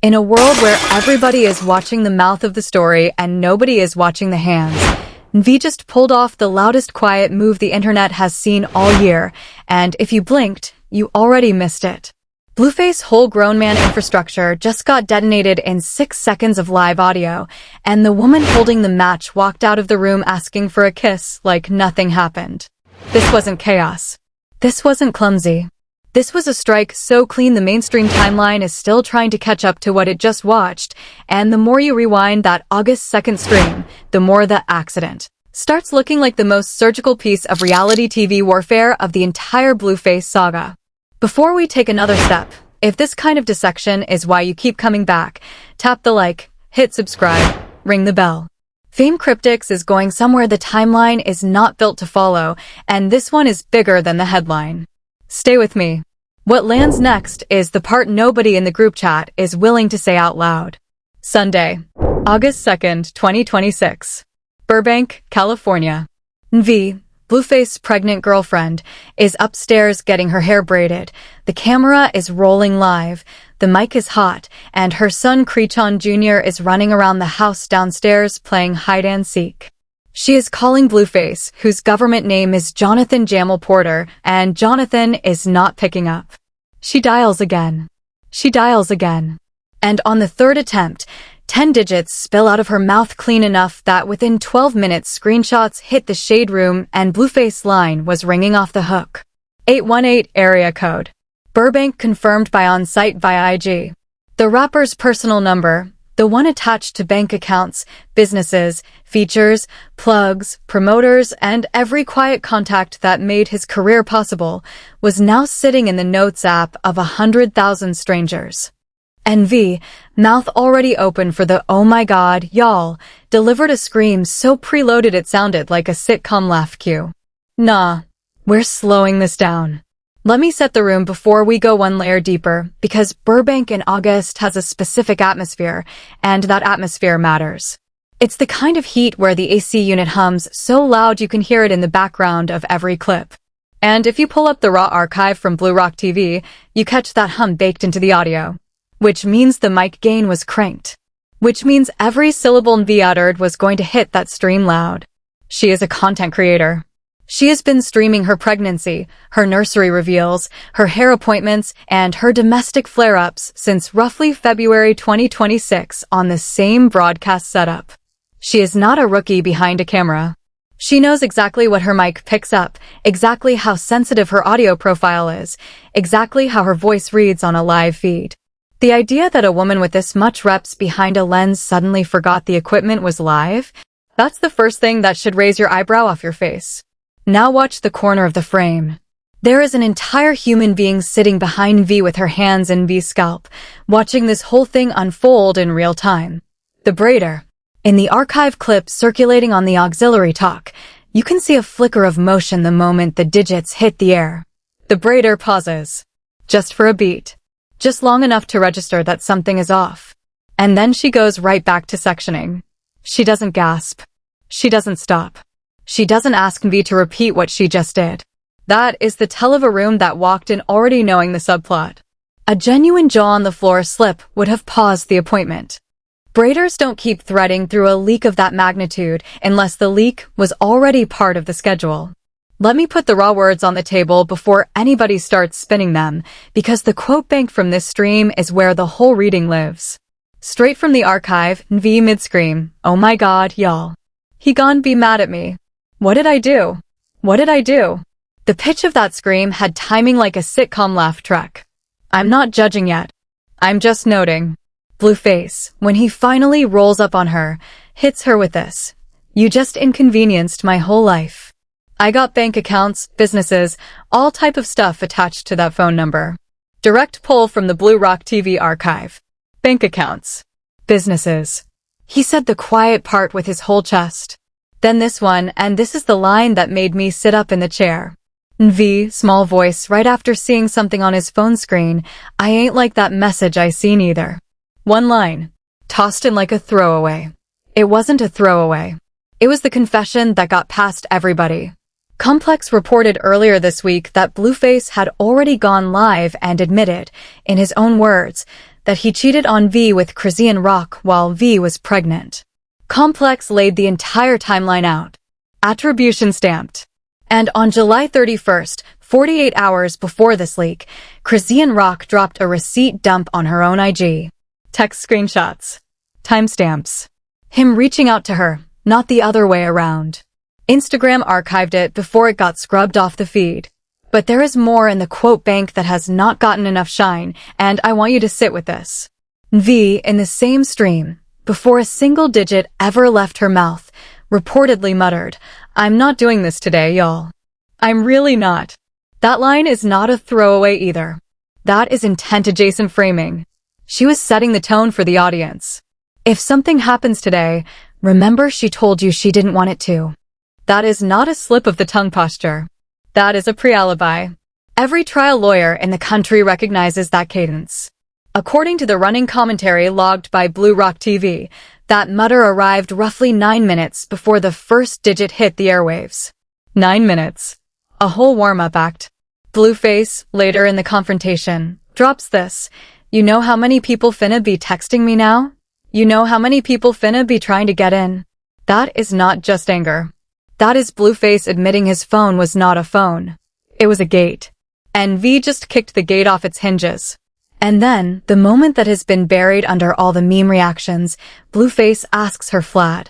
In a world where everybody is watching the mouth of the story and nobody is watching the hands, Nvea just pulled off the loudest quiet move the internet has seen all year, and if you blinked, you already missed it. Blueface's whole grown man infrastructure just got detonated in 6 seconds of live audio, and the woman holding the match walked out of the room asking for a kiss like nothing happened. This wasn't chaos. This wasn't clumsy. This was a strike so clean the mainstream timeline is still trying to catch up to what it just watched, and the more you rewind that August 2nd stream, the more the accident starts looking like the most surgical piece of reality TV warfare of the entire Blueface saga. Before we take another step, if this kind of dissection is why you keep coming back, tap the like, hit subscribe, ring the bell. Fame Cryptics is going somewhere the timeline is not built to follow, and this one is bigger than the headline. Stay with me. What lands next is the part nobody in the group chat is willing to say out loud. Sunday, August 2nd, 2026. Burbank, California. Nvea, Blueface's pregnant girlfriend, is upstairs getting her hair braided. The camera is rolling live, the mic is hot, and her son Chrisean Jr. is running around the house downstairs playing hide-and-seek. She is calling Blueface, whose government name is Jonathan Jamal Porter, and Jonathan is not picking up. She dials again. She dials again. And on the third attempt, 10 digits spill out of her mouth clean enough that within 12 minutes screenshots hit the shade room and Blueface's line was ringing off the hook. 818 area code. Burbank confirmed by on-site via IG. The rapper's personal number, the one attached to bank accounts, businesses, features, plugs, promoters, and every quiet contact that made his career possible, was now sitting in the Notes app of 100,000 strangers. Nvea, mouth already open for the "oh my god, y'all," delivered a scream so preloaded it sounded like a sitcom laugh cue. Nah, we're slowing this down. Let me set the room before we go one layer deeper, because Burbank in August has a specific atmosphere, and that atmosphere matters. It's the kind of heat where the AC unit hums so loud you can hear it in the background of every clip. And if you pull up the raw archive from Blue Rock TV, you catch that hum baked into the audio. Which means the mic gain was cranked. Which means every syllable Nvea uttered was going to hit that stream loud. She is a content creator. She has been streaming her pregnancy, her nursery reveals, her hair appointments, and her domestic flare-ups since roughly February 2026 on the same broadcast setup. She is not a rookie behind a camera. She knows exactly what her mic picks up, exactly how sensitive her audio profile is, exactly how her voice reads on a live feed. The idea that a woman with this much reps behind a lens suddenly forgot the equipment was live, that's the first thing that should raise your eyebrow off your face. Now watch the corner of the frame. There is an entire human being sitting behind Nvea with her hands in Nvea's scalp, watching this whole thing unfold in real time. The Braider. In the archive clip circulating on the auxiliary talk, you can see a flicker of motion the moment the digits hit the air. The Braider pauses. Just for a beat. Just long enough to register that something is off. And then she goes right back to sectioning. She doesn't gasp. She doesn't stop. She doesn't ask Nvea to repeat what she just did. That is the tell of a room that walked in already knowing the subplot. A genuine jaw-on-the-floor slip would have paused the appointment. Braiders don't keep threading through a leak of that magnitude unless the leak was already part of the schedule. Let me put the raw words on the table before anybody starts spinning them, because the quote bank from this stream is where the whole reading lives. Straight from the archive, Nvea mid-scream, "Oh my god, y'all. He gon' be mad at me. What did I do? What did I do?" The pitch of that scream had timing like a sitcom laugh track. I'm not judging yet. I'm just noting. Blueface, when he finally rolls up on her, hits her with this. "You just inconvenienced my whole life. I got bank accounts, businesses, all type of stuff attached to that phone number." Direct pull from the Blue Rock TV archive. Bank accounts. Businesses. He said the quiet part with his whole chest. Then this one, and this is the line that made me sit up in the chair. Nvea, small voice, right after seeing something on his phone screen, "I ain't like that message I seen either." One line. Tossed in like a throwaway. It wasn't a throwaway. It was the confession that got past everybody. Complex reported earlier this week that Blueface had already gone live and admitted, in his own words, that he cheated on V with Chrisean Rock while V was pregnant. Complex laid the entire timeline out. Attribution stamped. And on July 31st, 48 hours before this leak, Chrisean Rock dropped a receipt dump on her own IG. Text screenshots. Timestamps. Him reaching out to her, not the other way around. Instagram archived it before it got scrubbed off the feed. But there is more in the quote bank that has not gotten enough shine, and I want you to sit with this. V, in the same stream, before a single digit ever left her mouth, reportedly muttered, "I'm not doing this today, y'all. I'm really not." That line is not a throwaway either. That is intent-adjacent framing. She was setting the tone for the audience. If something happens today, remember she told you she didn't want it to. That is not a slip of the tongue posture. That is a pre-alibi. Every trial lawyer in the country recognizes that cadence. According to the running commentary logged by Blue Rock TV, that mutter arrived roughly 9 minutes before the first digit hit the airwaves. 9 minutes. A whole warm-up act. Blueface, later in the confrontation, drops this. "You know how many people finna be texting me now? You know how many people finna be trying to get in?" That is not just anger. That is Blueface admitting his phone was not a phone. It was a gate. And V just kicked the gate off its hinges. And then, the moment that has been buried under all the meme reactions, Blueface asks her flat,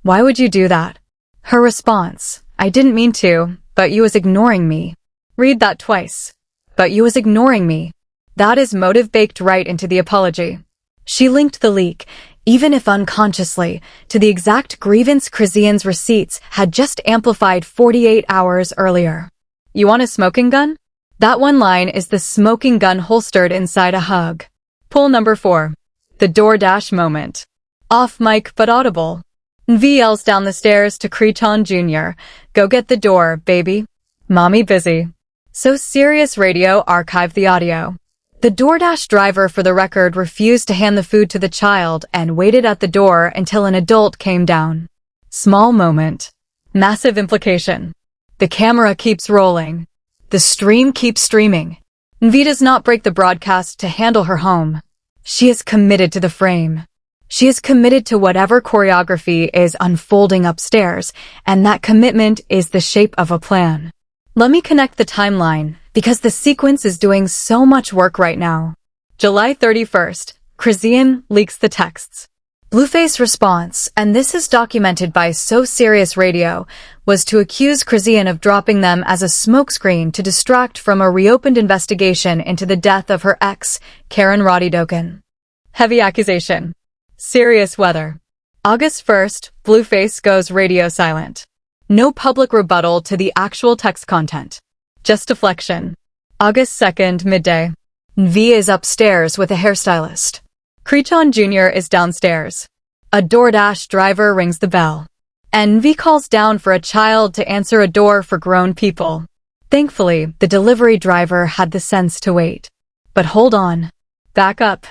"Why would you do that?" Her response, "I didn't mean to, but you was ignoring me." Read that twice. But you was ignoring me. That is motive baked right into the apology. She linked the leak, even if unconsciously, to the exact grievance Chrisean's receipts had just amplified 48 hours earlier. You want a smoking gun? That one line is the smoking gun holstered inside a hug. Pull number 4. The DoorDash moment. Off mic but audible. V yells down the stairs to Chrisean Jr., "Go get the door, baby. Mommy busy." So Sirius Radio archived the audio. The DoorDash driver, for the record, refused to hand the food to the child and waited at the door until an adult came down. Small moment. Massive implication. The camera keeps rolling. The stream keeps streaming. V does not break the broadcast to handle her home. She is committed to the frame. She is committed to whatever choreography is unfolding upstairs, and that commitment is the shape of a plan. Let me connect the timeline, because the sequence is doing so much work right now. July 31st, Chrisean leaks the texts. Blueface's response, and this is documented by So Serious Radio, was to accuse Chrisean of dropping them as a smokescreen to distract from a reopened investigation into the death of her ex, Karen Roddy-Doken. Heavy accusation. Serious weather. August 1st, Blueface goes radio silent. No public rebuttal to the actual text content. Just deflection. August 2nd, midday. V is upstairs with a hairstylist. Chrisean Jr. is downstairs. A DoorDash driver rings the bell. And V calls down for a child to answer a door for grown people. Thankfully, the delivery driver had the sense to wait. But hold on. Back up.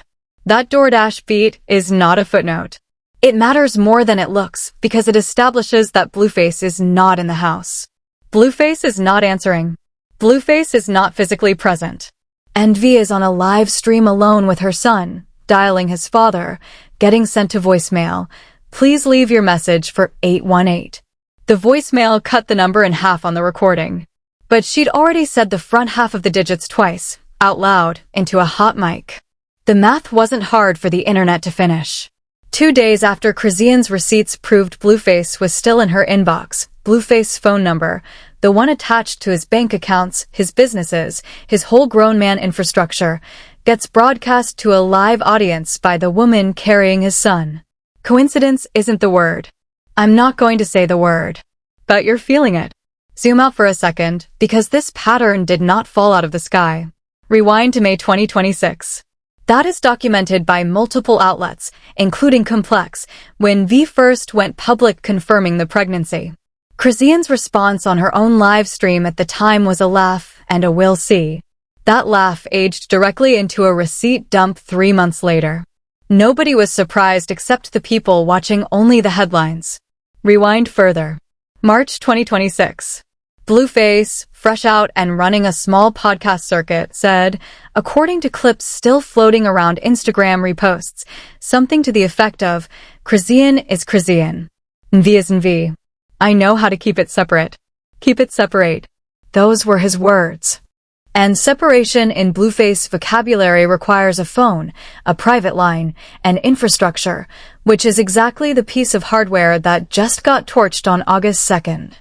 That DoorDash beat is not a footnote. It matters more than it looks because it establishes that Blueface is not in the house. Blueface is not answering. Blueface is not physically present. And V is on a live stream alone with her son, dialing his father, getting sent to voicemail. "Please leave your message for 818. The voicemail cut the number in half on the recording. But she'd already said the front half of the digits twice, out loud, into a hot mic. The math wasn't hard for the internet to finish. 2 days after Chrisean's receipts proved Blueface was still in her inbox, Blueface's phone number, the one attached to his bank accounts, his businesses, his whole grown man infrastructure, gets broadcast to a live audience by the woman carrying his son. Coincidence isn't the word. I'm not going to say the word. But you're feeling it. Zoom out for a second, because this pattern did not fall out of the sky. Rewind to May 2026. That is documented by multiple outlets, including Complex, when V first went public confirming the pregnancy. Chrisean's response on her own live stream at the time was a laugh and a "we'll see." That laugh aged directly into a receipt dump 3 months later. Nobody was surprised except the people watching only the headlines. Rewind further. March 2026. Blueface, fresh out and running a small podcast circuit, said, according to clips still floating around Instagram reposts, something to the effect of, Chrisean is Chrisean. Nvea is Nvea. I know how to keep it separate. Keep it separate. Those were his words. And separation in Blueface vocabulary requires a phone, a private line, and infrastructure, which is exactly the piece of hardware that just got torched on August 2nd.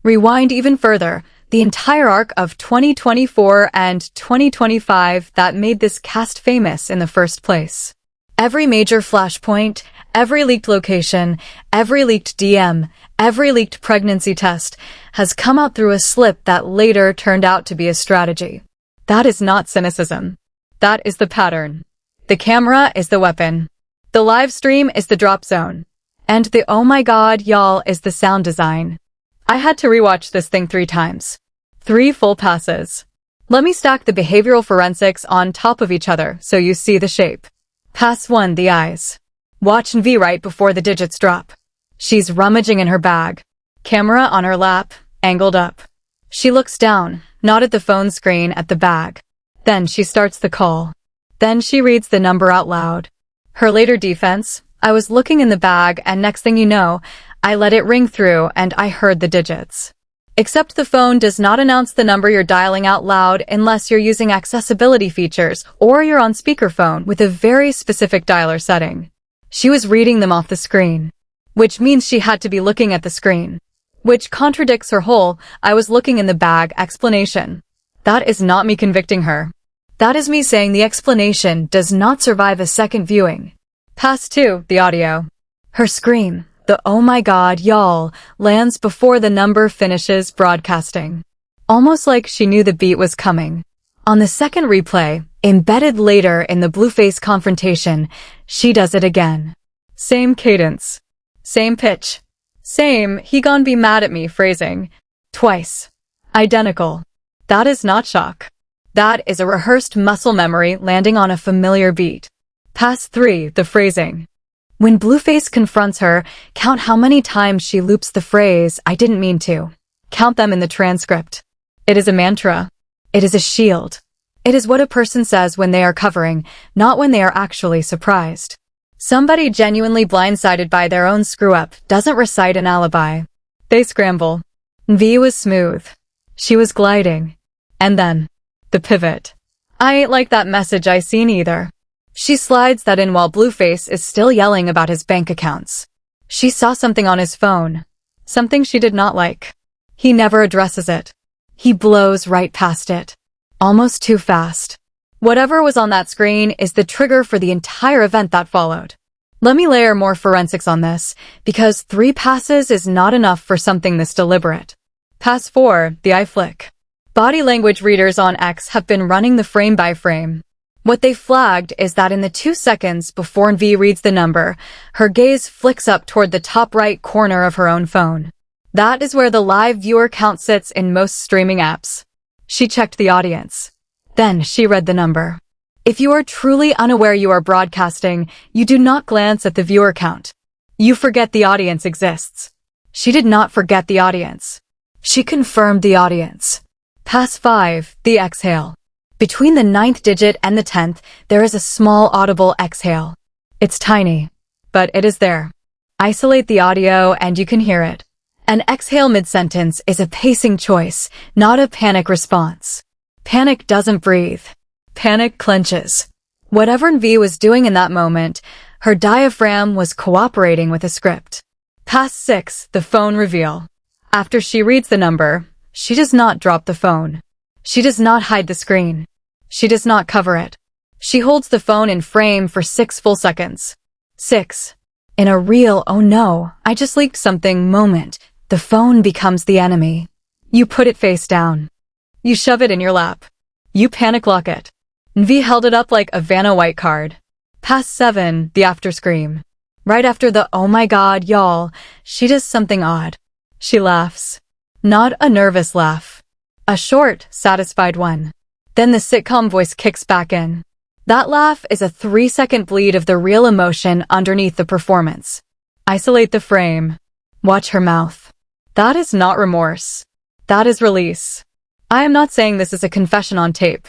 Rewind even further, the entire arc of 2024 and 2025 that made this cast famous in the first place. Every major flashpoint, every leaked location, every leaked DM, every leaked pregnancy test has come out through a slip that later turned out to be a strategy. That is not cynicism. That is the pattern. The camera is the weapon. The live stream is the drop zone. And the oh my god y'all is the sound design. I had to rewatch this thing 3 times. 3 full passes. Let me stack the behavioral forensics on top of each other so you see the shape. Pass 1, the eyes. Watch Nvea right before the digits drop. She's rummaging in her bag. Camera on her lap, angled up. She looks down, not at the phone screen, at the bag. Then she starts the call. Then she reads the number out loud. Her later defense, I was looking in the bag and next thing you know, I let it ring through and I heard the digits. Except the phone does not announce the number you're dialing out loud unless you're using accessibility features or you're on speakerphone with a very specific dialer setting. She was reading them off the screen, which means she had to be looking at the screen, which contradicts her whole I was looking in the bag explanation. That is not me convicting her. That is me saying the explanation does not survive a second viewing. Pass 2, the audio. Her scream, the oh my god y'all, lands before the number finishes broadcasting. Almost like she knew the beat was coming. On the second replay, embedded later in the Blueface confrontation, she does it again. Same cadence. Same pitch. Same he gon' be mad at me phrasing. Twice. Identical. That is not shock. That is a rehearsed muscle memory landing on a familiar beat. Pass 3, the phrasing. When Blueface confronts her, count how many times she loops the phrase, I didn't mean to. Count them in the transcript. It is a mantra. It is a shield. It is what a person says when they are covering, not when they are actually surprised. Somebody genuinely blindsided by their own screw-up doesn't recite an alibi. They scramble. Nvea was smooth. She was gliding. And then, the pivot. I ain't like that message I seen either. She slides that in while Blueface is still yelling about his bank accounts. She saw something on his phone. Something she did not like. He never addresses it. He blows right past it. Almost too fast. Whatever was on that screen is the trigger for the entire event that followed. Let me layer more forensics on this, because 3 passes is not enough for something this deliberate. Pass 4, the eye flick. Body language readers on X have been running the frame by frame. What they flagged is that in the 2 seconds before Nvea reads the number, her gaze flicks up toward the top right corner of her own phone. That is where the live viewer count sits in most streaming apps. She checked the audience. Then she read the number. If you are truly unaware you are broadcasting, you do not glance at the viewer count. You forget the audience exists. She did not forget the audience. She confirmed the audience. Pass 5, the exhale. Between the 9th digit and the 10th, there is a small audible exhale. It's tiny, but it is there. Isolate the audio and you can hear it. An exhale mid-sentence is a pacing choice, not a panic response. Panic doesn't breathe. Panic clenches. Whatever Nvea was doing in that moment, her diaphragm was cooperating with a script. Pass 6, the phone reveal. After she reads the number, she does not drop the phone. She does not hide the screen. She does not cover it. She holds the phone in frame for 6 full seconds. 6. In a real, oh no, I just leaked something moment, the phone becomes the enemy. You put it face down. You shove it in your lap. You panic lock it. Nvea held it up like a Vanna White card. Pass 7, the after scream. Right after the oh my god, y'all, she does something odd. She laughs. Not a nervous laugh. A short, satisfied one. Then the sitcom voice kicks back in. That laugh is a 3-second bleed of the real emotion underneath the performance. Isolate the frame. Watch her mouth. That is not remorse. That is release. I am not saying this is a confession on tape.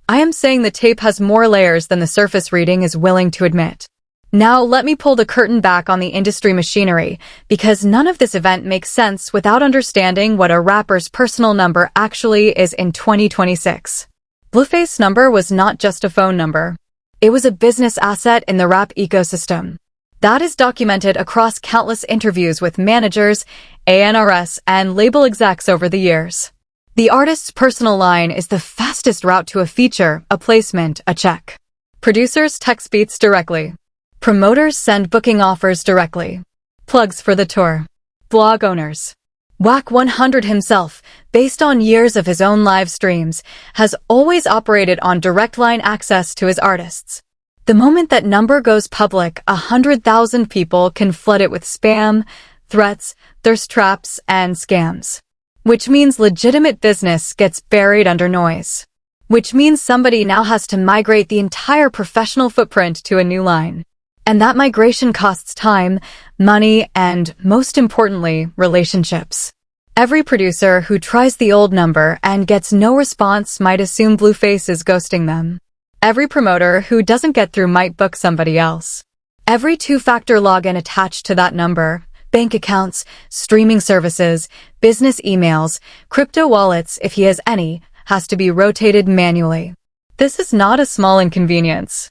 I am saying the tape has more layers than the surface reading is willing to admit. Now let me pull the curtain back on the industry machinery, because none of this event makes sense without understanding what a rapper's personal number actually is in 2026. Blueface's number was not just a phone number. It was a business asset in the rap ecosystem. That is documented across countless interviews with managers, A&Rs, and label execs over the years. The artist's personal line is the fastest route to a feature, a placement, a check. Producers text beats directly. Promoters send booking offers directly. Plugs for the tour. Blog owners. Wack 100 himself, based on years of his own live streams, has always operated on direct line access to his artists. The moment that number goes public, 100,000 people can flood it with spam, threats, thirst traps, and scams. Which means legitimate business gets buried under noise. Which means somebody now has to migrate the entire professional footprint to a new line. And that migration costs time, money, and, most importantly, relationships. Every producer who tries the old number and gets no response might assume Blueface is ghosting them. Every promoter who doesn't get through might book somebody else. Every two-factor login attached to that number, bank accounts, streaming services, business emails, crypto wallets if he has any, has to be rotated manually. This is not a small inconvenience.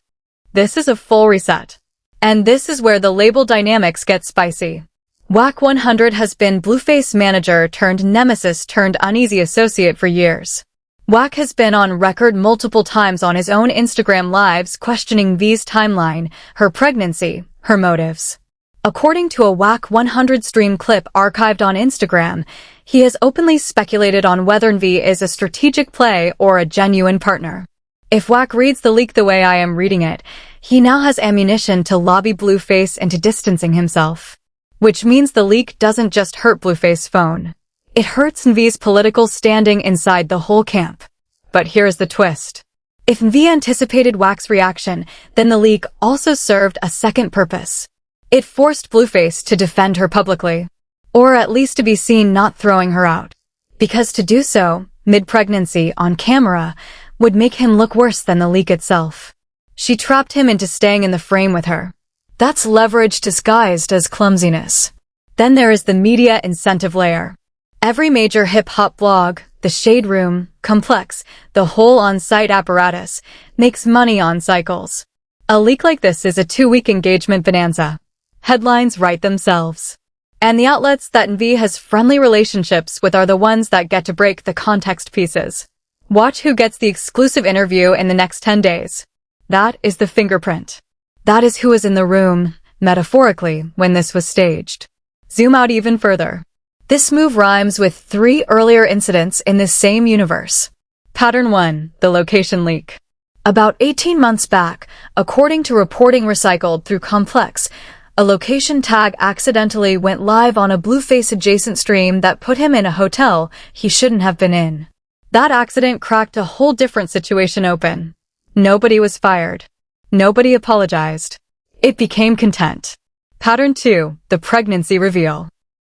This is a full reset. And this is where the label dynamics get spicy. Wack 100 has been Blueface manager turned nemesis turned uneasy associate for years. Wack has been on record multiple times on his own Instagram lives questioning V's timeline, her pregnancy, her motives. According to a Wack 100 stream clip archived on Instagram, he has openly speculated on whether Nvea is a strategic play or a genuine partner. If Wack reads the leak the way I am reading it, he now has ammunition to lobby Blueface into distancing himself. Which means the leak doesn't just hurt Blueface's phone. It hurts Nvea's political standing inside the whole camp. But here's the twist. If Nvea anticipated Wack's reaction, then the leak also served a second purpose. It forced Blueface to defend her publicly. Or at least to be seen not throwing her out. Because to do so, mid-pregnancy, on camera, would make him look worse than the leak itself. She trapped him into staying in the frame with her. That's leverage disguised as clumsiness. Then there is the media incentive layer. Every major hip-hop blog, the Shade Room, Complex, the whole on-site apparatus, makes money on cycles. A leak like this is a 2-week engagement bonanza. Headlines write themselves. And the outlets that Nvea has friendly relationships with are the ones that get to break the context pieces. Watch who gets the exclusive interview in the next 10 days. That is the fingerprint. That is who was in the room, metaphorically, when this was staged. Zoom out even further. This move rhymes with 3 earlier incidents in this same universe. Pattern 1, the location leak. About 18 months back, according to reporting recycled through Complex, a location tag accidentally went live on a Blueface adjacent stream that put him in a hotel he shouldn't have been in. That accident cracked a whole different situation open. Nobody was fired. Nobody apologized. It became content. Pattern 2, the pregnancy reveal.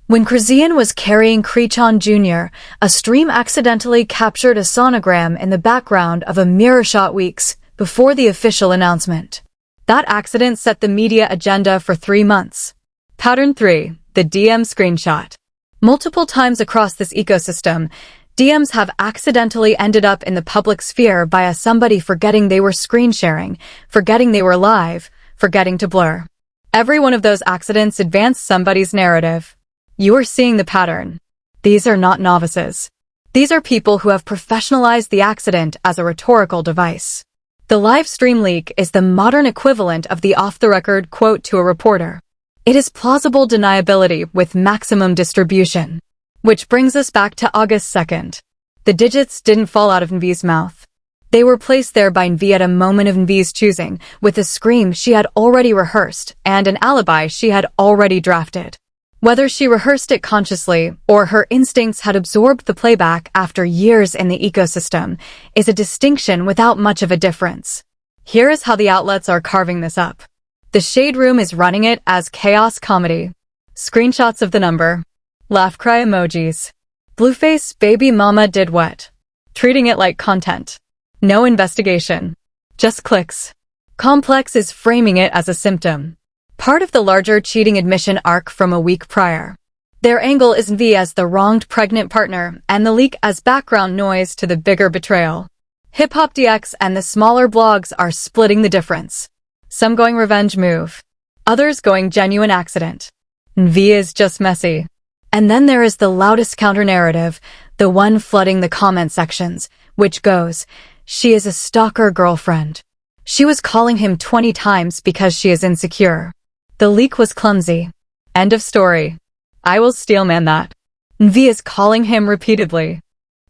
When Chrisean was carrying Chrisean Jr., a stream accidentally captured a sonogram in the background of a mirror shot weeks before the official announcement. That accident set the media agenda for 3 months. Pattern 3, the DM screenshot. Multiple times across this ecosystem, DMs have accidentally ended up in the public sphere via somebody forgetting they were screen sharing, forgetting they were live, forgetting to blur. Every one of those accidents advanced somebody's narrative. You are seeing the pattern. These are not novices. These are people who have professionalized the accident as a rhetorical device. The live stream leak is the modern equivalent of the off-the-record quote to a reporter. It is plausible deniability with maximum distribution. Which brings us back to August 2nd. The digits didn't fall out of Nvea's mouth. They were placed there by Nvea at a moment of Nvea's choosing, with a scream she had already rehearsed and an alibi she had already drafted. Whether she rehearsed it consciously or her instincts had absorbed the playback after years in the ecosystem is a distinction without much of a difference. Here is how the outlets are carving this up. The Shade Room is running it as chaos comedy. Screenshots of the number. Laugh cry emojis. Blueface baby mama did what? Treating it like content. No investigation. Just clicks. Complex is framing it as a symptom. Part of the larger cheating admission arc from a week prior. Their angle is Nvea as the wronged pregnant partner and the leak as background noise to the bigger betrayal. Hip Hop DX and the smaller blogs are splitting the difference. Some going revenge move. Others going genuine accident. Nvea is just messy. And then there is the loudest counter-narrative, the one flooding the comment sections, which goes, she is a stalker girlfriend. She was calling him 20 times because she is insecure. The leak was clumsy. End of story. I will steelman that. Nvea is calling him repeatedly.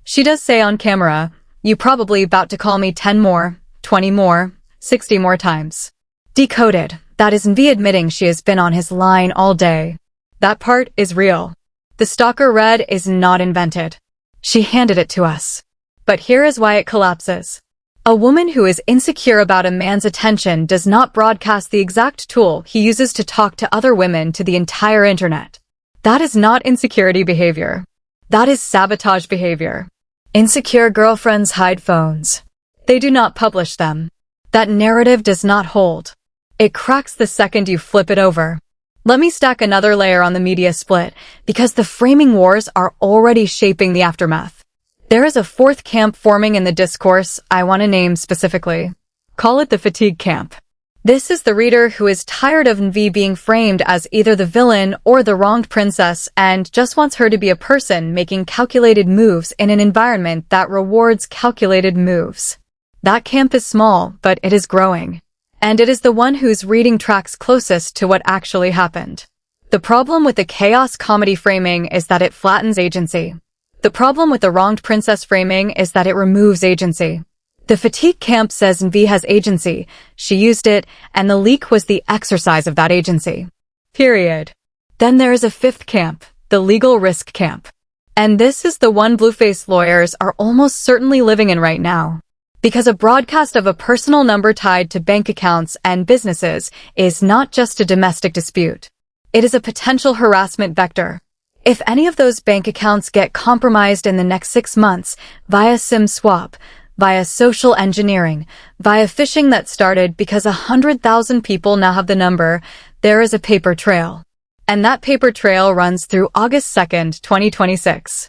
She does say on camera, you probably about to call me 10 more, 20 more, 60 more times. Decoded, that is Nvea admitting she has been on his line all day. That part is real. The stalker read is not invented. She handed it to us. But here is why it collapses. A woman who is insecure about a man's attention does not broadcast the exact tool he uses to talk to other women to the entire internet. That is not insecurity behavior. That is sabotage behavior. Insecure girlfriends hide phones. They do not publish them. That narrative does not hold. It cracks the second you flip it over. Let me stack another layer on the media split, because the framing wars are already shaping the aftermath. There is a fourth camp forming in the discourse I want to name specifically. Call it the fatigue camp. This is the reader who is tired of Nvea being framed as either the villain or the wronged princess and just wants her to be a person making calculated moves in an environment that rewards calculated moves. That camp is small, but it is growing. And it is the one whose reading tracks closest to what actually happened. The problem with the chaos comedy framing is that it flattens agency. The problem with the wronged princess framing is that it removes agency. The fatigue camp says Nvea has agency, she used it, and the leak was the exercise of that agency. Period. Then there is a fifth camp, the legal risk camp. And this is the one Blueface lawyers are almost certainly living in right now. Because a broadcast of a personal number tied to bank accounts and businesses is not just a domestic dispute. It is a potential harassment vector. If any of those bank accounts get compromised in the next 6 months via SIM swap, via social engineering, via phishing that started because 100,000 people now have the number, there is a paper trail. And that paper trail runs through August 2nd, 2026.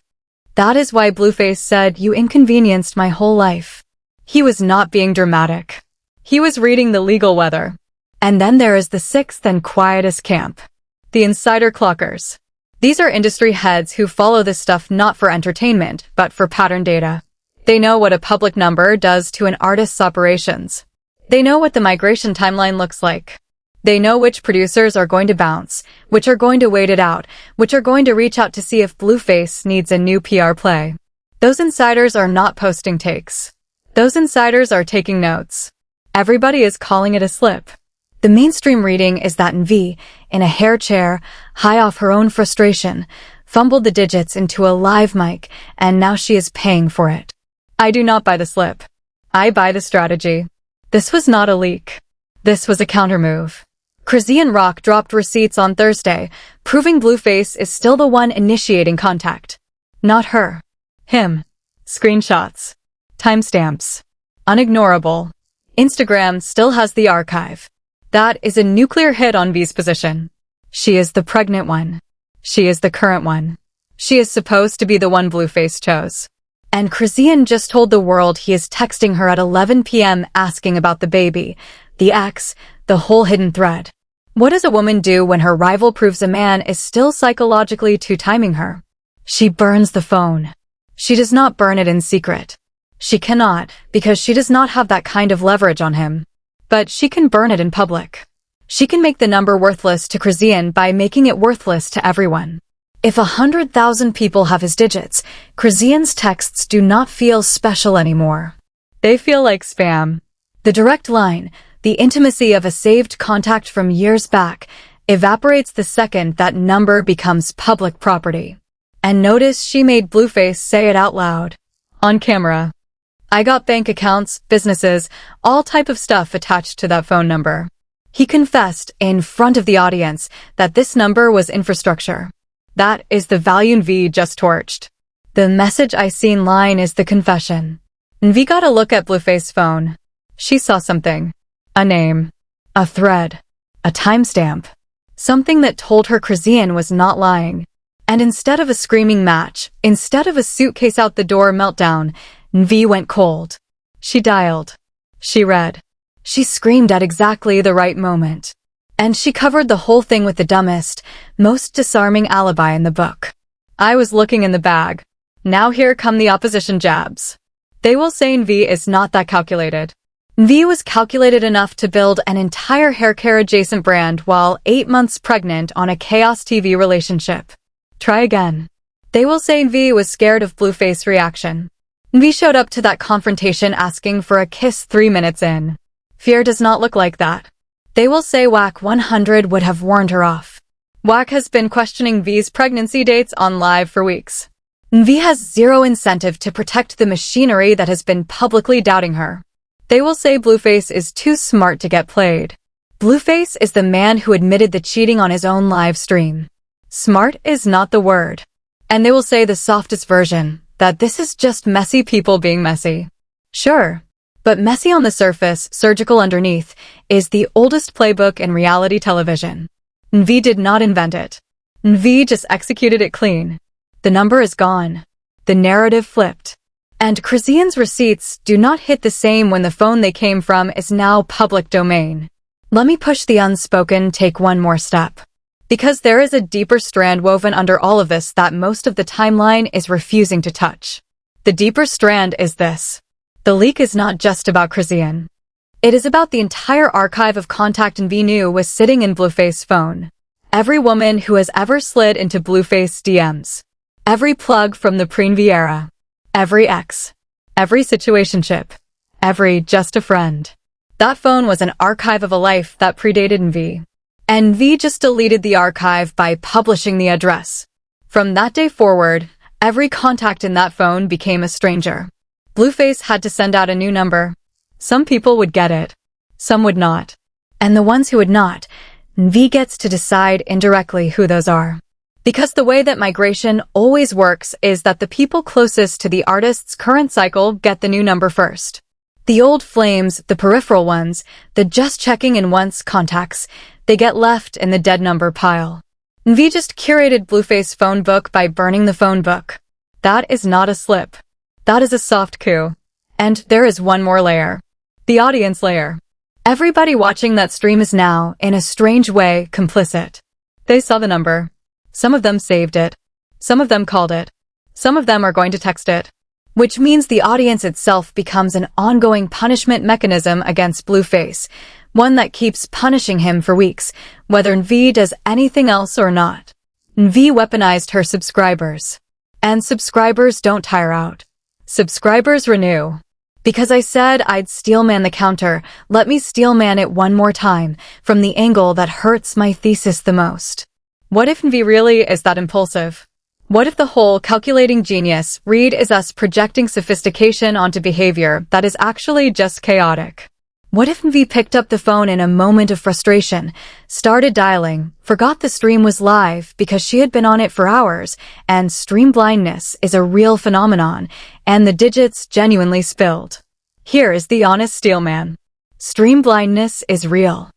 That is why Blueface said, you inconvenienced my whole life. He was not being dramatic. He was reading the legal weather. And then there is the sixth and quietest camp. The insider clockers. These are industry heads who follow this stuff not for entertainment, but for pattern data. They know what a public number does to an artist's operations. They know what the migration timeline looks like. They know which producers are going to bounce, which are going to wait it out, which are going to reach out to see if Blueface needs a new PR play. Those insiders are not posting takes. Those insiders are taking notes. Everybody is calling it a slip. The mainstream reading is that Nvea, in a hair chair, high off her own frustration, fumbled the digits into a live mic, and now she is paying for it. I do not buy the slip. I buy the strategy. This was not a leak. This was a countermove. Chrisean Rock dropped receipts on Thursday, proving Blueface is still the one initiating contact. Not her. Him. Screenshots. Timestamps. Unignorable. Instagram still has the archive. That is a nuclear hit on V's position. She is the pregnant one. She is the current one. She is supposed to be the one Blueface chose. And Chrisean just told the world he is texting her at 11 p.m. asking about the baby, the ex, the whole hidden thread. What does a woman do when her rival proves a man is still psychologically two-timing her? She burns the phone. She does not burn it in secret. She cannot, because she does not have that kind of leverage on him. But she can burn it in public. She can make the number worthless to Chrisean by making it worthless to everyone. If 100,000 people have his digits, Chrisean's texts do not feel special anymore. They feel like spam. The direct line, the intimacy of a saved contact from years back, evaporates the second that number becomes public property. And notice she made Blueface say it out loud. On camera. I got bank accounts, businesses, all type of stuff attached to that phone number. He confessed, in front of the audience, that this number was infrastructure. That is the value Nvea just torched. The message I seen line is the confession. Nvea got a look at Blueface's phone. She saw something. A name. A thread. A timestamp. Something that told her Chrisean was not lying. And instead of a screaming match, instead of a suitcase out the door meltdown, Nvea went cold. She dialed. She read. She screamed at exactly the right moment. And she covered the whole thing with the dumbest, most disarming alibi in the book. I was looking in the bag. Now here come the opposition jabs. They will say Nvea is not that calculated. Nvea was calculated enough to build an entire haircare adjacent brand while 8 months pregnant on a chaos TV relationship. Try again. They will say Nvea was scared of Blueface's reaction. Nvea showed up to that confrontation asking for a kiss 3 minutes in. Fear does not look like that. They will say WAC 100 would have warned her off. WAC has been questioning Nvea's pregnancy dates on live for weeks. Nvea has zero incentive to protect the machinery that has been publicly doubting her. They will say Blueface is too smart to get played. Blueface is the man who admitted the cheating on his own live stream. Smart is not the word. And they will say the softest version, that this is just messy people being messy. Sure. But messy on the surface, surgical underneath, is the oldest playbook in reality television. Nvea did not invent it. Nvea just executed it clean. The number is gone. The narrative flipped. And Chrisean's receipts do not hit the same when the phone they came from is now public domain. Let me push the unspoken take one more step. Because there is a deeper strand woven under all of this that most of the timeline is refusing to touch. The deeper strand is this. The leak is not just about Chrisean. It is about the entire archive of contact Nvea knew was sitting in Blueface's phone. Every woman who has ever slid into Blueface's DMs. Every plug from the pre-Nvea era. Every ex. Every situationship. Every just a friend. That phone was an archive of a life that predated Nvea. And Nvea just deleted the archive by publishing the address. From that day forward, every contact in that phone became a stranger. Blueface had to send out a new number. Some people would get it. Some would not. And the ones who would not, Nvea gets to decide indirectly who those are. Because the way that migration always works is that the people closest to the artist's current cycle get the new number first. The old flames, the peripheral ones, the just checking in once contacts, they get left in the dead number pile. Nvea just curated Blueface's phone book by burning the phone book. That is not a slip. That is a soft coup. And there is one more layer. The audience layer. Everybody watching that stream is now, in a strange way, complicit. They saw the number. Some of them saved it. Some of them called it. Some of them are going to text it. Which means the audience itself becomes an ongoing punishment mechanism against Blueface, one that keeps punishing him for weeks, whether Nvea does anything else or not. Nvea weaponized her subscribers. And subscribers don't tire out. Subscribers renew. Because I said I'd steelman the counter, let me steelman it one more time, from the angle that hurts my thesis the most. What if Nvea really is that impulsive? What if the whole calculating genius read is us projecting sophistication onto behavior that is actually just chaotic? What if Nvea picked up the phone in a moment of frustration, started dialing, forgot the stream was live because she had been on it for hours, and stream blindness is a real phenomenon, and the digits genuinely spilled? Here is the honest steelman. Stream blindness is real.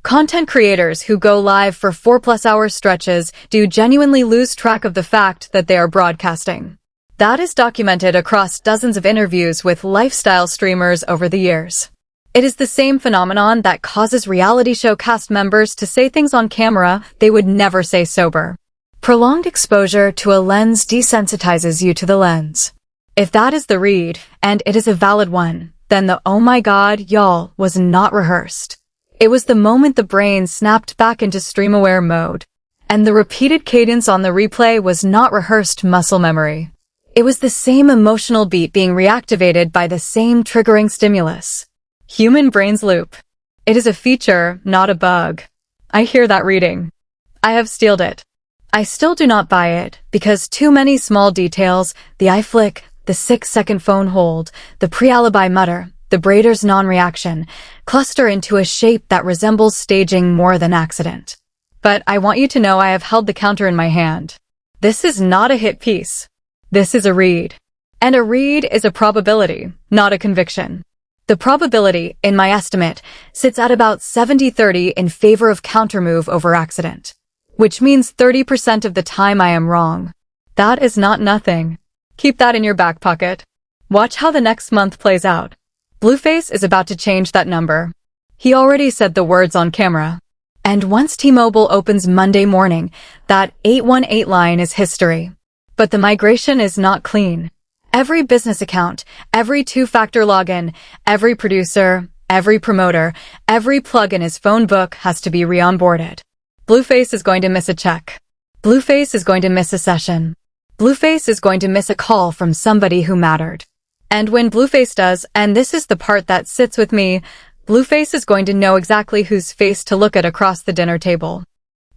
Content creators who go live for 4+ hour stretches do genuinely lose track of the fact that they are broadcasting. That is documented across dozens of interviews with lifestyle streamers over the years. It is the same phenomenon that causes reality show cast members to say things on camera they would never say sober. Prolonged exposure to a lens desensitizes you to the lens. If that is the read, and it is a valid one, then the "oh my god, y'all" was not rehearsed. It was the moment the brain snapped back into stream-aware mode. And the repeated cadence on the replay was not rehearsed muscle memory. It was the same emotional beat being reactivated by the same triggering stimulus. Human brain's loop. It is a feature, not a bug. I hear that reading. I have stealed it. I still do not buy it, because too many small details, the eye flick, the 6-second phone hold, the pre-alibi mutter, the Braider's non-reaction, cluster into a shape that resembles staging more than accident. But I want you to know I have held the counter in my hand. This is not a hit piece. This is a read. And a read is a probability, not a conviction. The probability, in my estimate, sits at about 70-30 in favor of countermove over accident, which means 30% of the time I am wrong. That is not nothing. Keep that in your back pocket. Watch how the next month plays out. Blueface is about to change that number. He already said the words on camera. And once T-Mobile opens Monday morning, that 818 line is history. But the migration is not clean. Every business account, every two-factor login, every producer, every promoter, every plug in his phone book has to be re-onboarded. Blueface is going to miss a check. Blueface is going to miss a session. Blueface is going to miss a call from somebody who mattered. And when Blueface does, and this is the part that sits with me, Blueface is going to know exactly whose face to look at across the dinner table.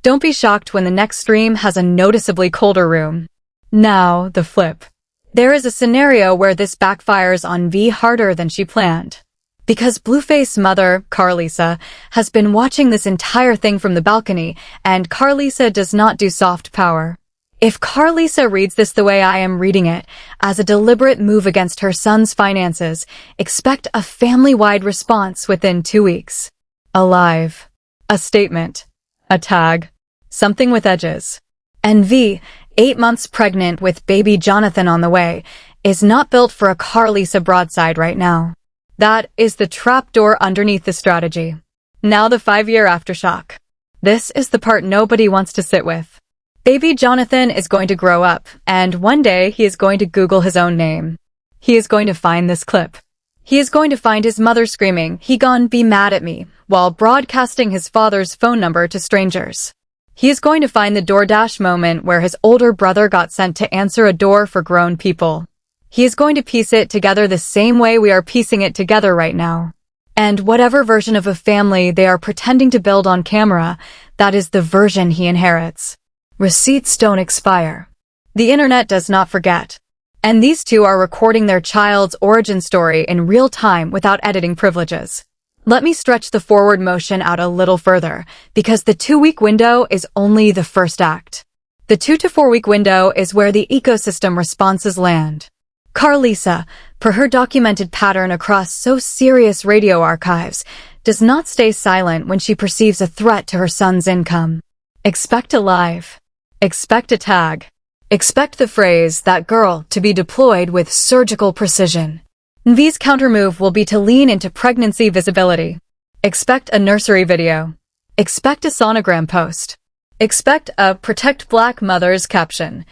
Don't be shocked when the next stream has a noticeably colder room. Now, the flip. There is a scenario where this backfires on V harder than she planned. Because Blueface's mother, Karlissa, has been watching this entire thing from the balcony, and Karlissa does not do soft power. If Karlissa reads this the way I am reading it, as a deliberate move against her son's finances, expect a family-wide response within 2 weeks. A live. A statement. A tag. Something with edges. And V, 8 months pregnant with baby Jonathan on the way, is not built for a Karlissa broadside right now. That is the trapdoor underneath the strategy. Now the 5-year aftershock. This is the part nobody wants to sit with. Baby Jonathan is going to grow up, and one day he is going to Google his own name. He is going to find this clip. He is going to find his mother screaming, "He gon' be mad at me," while broadcasting his father's phone number to strangers. He is going to find the DoorDash moment where his older brother got sent to answer a door for grown people. He is going to piece it together the same way we are piecing it together right now. And whatever version of a family they are pretending to build on camera, that is the version he inherits. Receipts don't expire. The internet does not forget. And these two are recording their child's origin story in real time without editing privileges. Let me stretch the forward motion out a little further, because the 2-week window is only the first act. The 2 to 4 week window is where the ecosystem responses land. Karlissa, per her documented pattern across so serious radio archives, does not stay silent when she perceives a threat to her son's income. Expect a live. Expect a tag. Expect the phrase, "that girl," to be deployed with surgical precision. Nvea's countermove will be to lean into pregnancy visibility. Expect a nursery video. Expect a sonogram post. Expect a "protect black mothers" caption.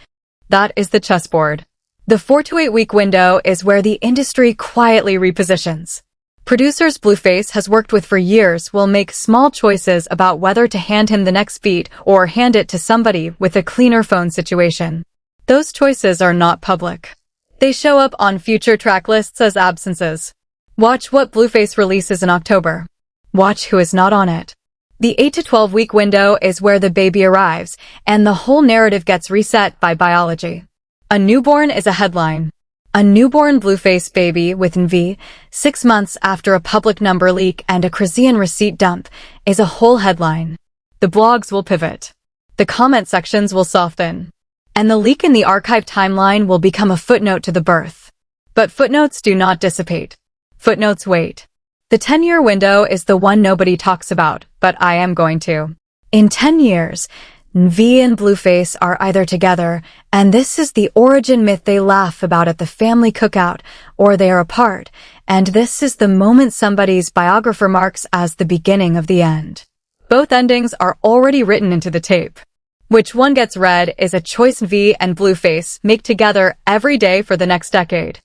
That is the chessboard. The 4 to 8 week window is where the industry quietly repositions. Producers Blueface has worked with for years will make small choices about whether to hand him the next beat or hand it to somebody with a cleaner phone situation. Those choices are not public. They show up on future track lists as absences. Watch what Blueface releases in October. Watch who is not on it. The 8 to 12 week window is where the baby arrives, and the whole narrative gets reset by biology. A newborn is a headline. A newborn Blueface baby with Nvea, 6 months after a public number leak and a Chrisean receipt dump, is a whole headline. The blogs will pivot. The comment sections will soften. And the leak in the archive timeline will become a footnote to the birth. But footnotes do not dissipate. Footnotes wait. The 10-year window is the one nobody talks about, but I am going to. In 10 years, Nvea and Blueface are either together, and this is the origin myth they laugh about at the family cookout, or they are apart, and this is the moment somebody's biographer marks as the beginning of the end. Both endings are already written into the tape. Which one gets read is a choice Nvea and Blueface make together every day for the next decade.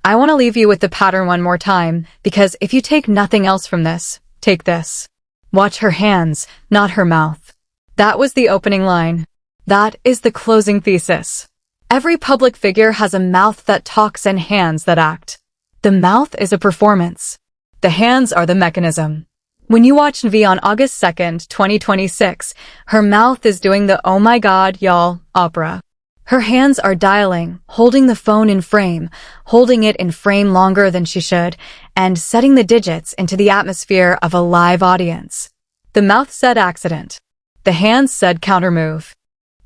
I want to leave you with the pattern one more time, because if you take nothing else from this, take this. Watch her hands, not her mouth. That was the opening line. That is the closing thesis. Every public figure has a mouth that talks and hands that act. The mouth is a performance. The hands are the mechanism. When you watch Nvea on August 2nd, 2026, her mouth is doing the "oh my god, y'all" opera. Her hands are dialing, holding the phone in frame, holding it in frame longer than she should, and setting the digits into the atmosphere of a live audience. The mouth said accident. The hands said countermove.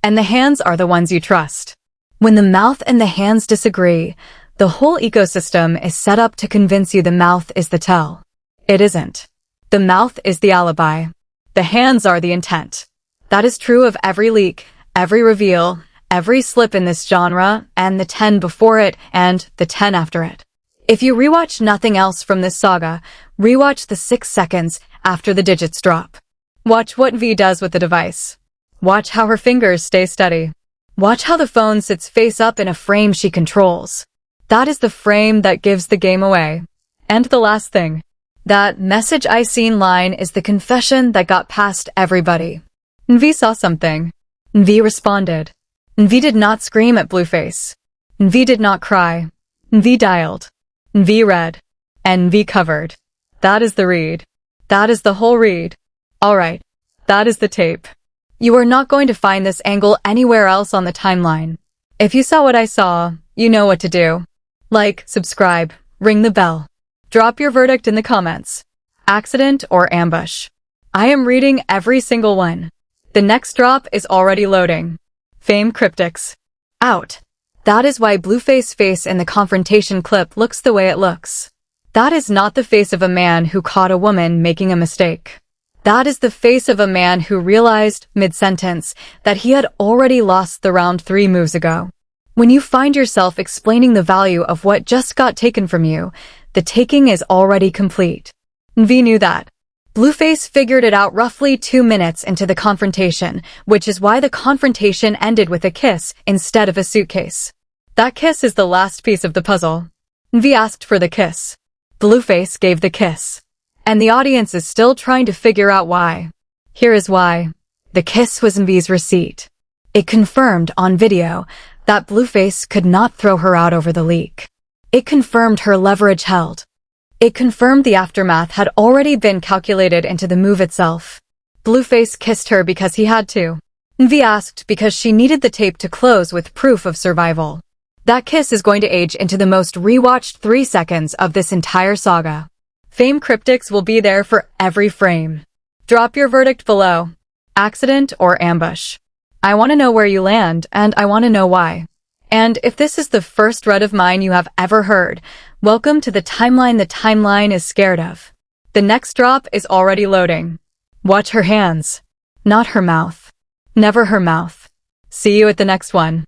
And the hands are the ones you trust. When the mouth and the hands disagree, the whole ecosystem is set up to convince you the mouth is the tell. It isn't. The mouth is the alibi. The hands are the intent. That is true of every leak, every reveal, every slip in this genre, and the 10 before it, and the 10 after it. If you rewatch nothing else from this saga, rewatch the 6 seconds after the digits drop. Watch what V does with the device. Watch how her fingers stay steady. Watch how the phone sits face up in a frame she controls. That is the frame that gives the game away. And the last thing. That message I seen line is the confession that got past everybody. Nvea saw something. Nvea responded. Nvea did not scream at Blueface. Nvea did not cry. Nvea dialed. Nvea read. And Nvea covered. That is the read. That is the whole read. Alright. That is the tape. You are not going to find this angle anywhere else on the timeline. If you saw what I saw, you know what to do. Like, subscribe, ring the bell. Drop your verdict in the comments. Accident or ambush. I am reading every single one. The next drop is already loading. Fame cryptics. Out. That is why Blueface's face in the confrontation clip looks the way it looks. That is not the face of a man who caught a woman making a mistake. That is the face of a man who realized, mid-sentence, that he had already lost the round 3 moves ago. When you find yourself explaining the value of what just got taken from you, the taking is already complete. Nvea knew that. Blueface figured it out roughly 2 minutes into the confrontation, which is why the confrontation ended with a kiss instead of a suitcase. That kiss is the last piece of the puzzle. Nvea asked for the kiss. Blueface gave the kiss. And the audience is still trying to figure out why. Here is why. The kiss was Nvea's receipt. It confirmed on video that Blueface could not throw her out over the leak. It confirmed her leverage held. It confirmed the aftermath had already been calculated into the move itself. Blueface kissed her because he had to. Nvea asked because she needed the tape to close with proof of survival. That kiss is going to age into the most rewatched 3 seconds of this entire saga. Fame cryptics will be there for every frame. Drop your verdict below. Accident or ambush. I want to know where you land, and I want to know why. And if this is the first read of mine you have ever heard, welcome to the timeline is scared of. The next drop is already loading. Watch her hands. Not her mouth. Never her mouth. See you at the next one.